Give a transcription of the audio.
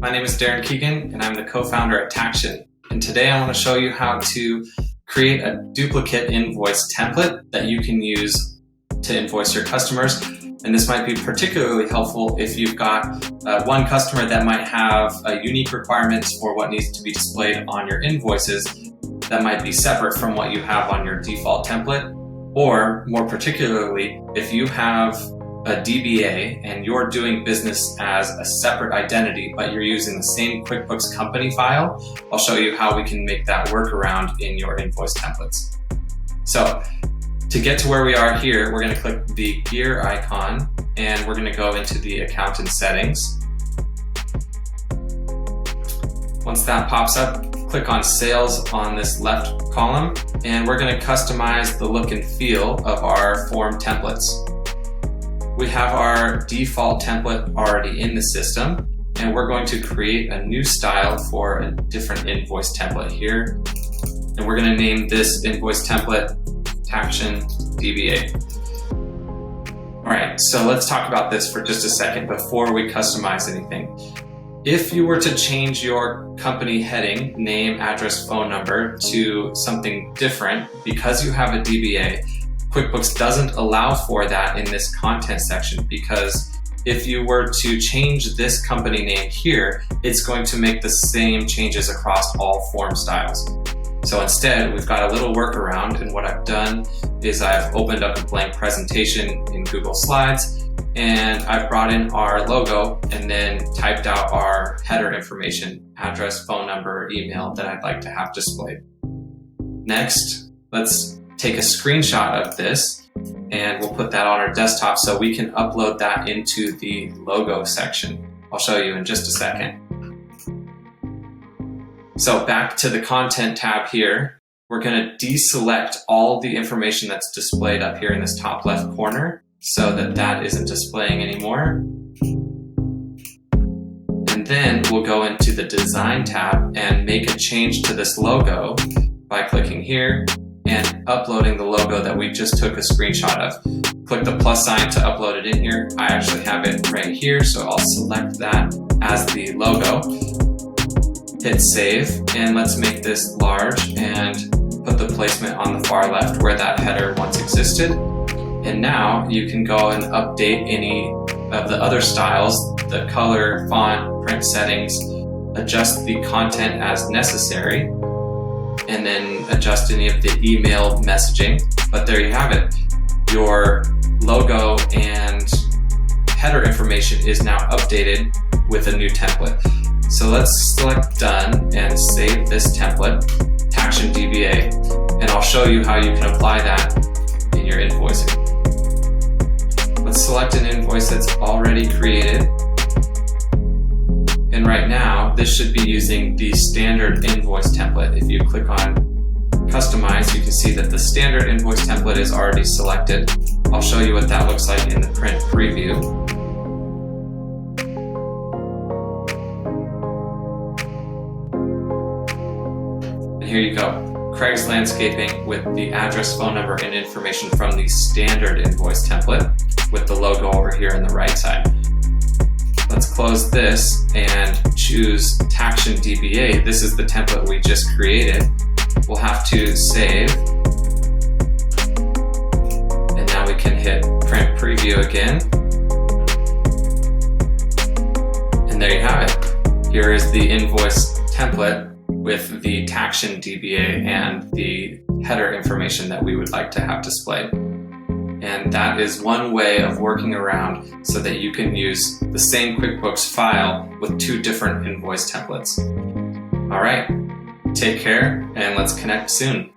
My name is Darren Keegan, and I'm the co-founder at Taction. And today I want to show you how to create a duplicate invoice template that you can use to invoice your customers. And this might be particularly helpful if you've got one customer that might have unique requirements for what needs to be displayed on your invoices that might be separate from what you have on your default template. Or more particularly, if you have a DBA and you're doing business as a separate identity, but you're using the same QuickBooks company file, I'll show you how we can make that workaround in your invoice templates. So to get to where we are here, we're going to click the gear icon and we're going to go into the accountant settings. Once that pops up, click on sales on this left column, and we're going to customize the look and feel of our form templates. We have our default template already in the system, and we're going to create a new style for a different invoice template here. And we're going to name this invoice template Taction DBA. All right, so let's talk about this for just a second before we customize anything. If you were to change your company heading, name, address, phone number to something different because you have a DBA, QuickBooks doesn't allow for that in this content section, because if you were to change this company name here, it's going to make the same changes across all form styles. So instead, we've got a little workaround, and what I've done is I've opened up a blank presentation in Google Slides, and I've brought in our logo and then typed out our header information, address, phone number, email that I'd like to have displayed. Next, let's take a screenshot of this and we'll put that on our desktop so we can upload that into the logo section. I'll show you in just a second. So back to the content tab here, we're going to deselect all the information that's displayed up here in this top left corner so that that isn't displaying anymore. And then we'll go into the design tab and make a change to this logo by clicking here and uploading the logo that we just took a screenshot of. Click the plus sign to upload it in here. I actually have it right here, so I'll select that as the logo. Hit save, and let's make this large and put the placement on the far left where that header once existed. And now you can go and update any of the other styles, the color, font, print settings, adjust the content as necessary, and then adjust any of the email messaging. But there you have it. Your logo and header information is now updated with a new template. So let's select done and save this template, Taction DBA, and I'll show you how you can apply that in your invoicing. Let's select an invoice that's already created. And right now, this should be using the standard invoice template. If you click on customize, you can see that the standard invoice template is already selected. I'll show you what that looks like in the print preview. And here you go. Craig's Landscaping with the address, phone number, and information from the standard invoice template with the logo over here on the right side. Let's close this and choose Taction DBA. This is the template we just created. We'll have to save. And now we can hit print preview again. And there you have it. Here is the invoice template with the Taction DBA and the header information that we would like to have displayed. And that is one way of working around so that you can use the same QuickBooks file with two different invoice templates. All right, take care and let's connect soon.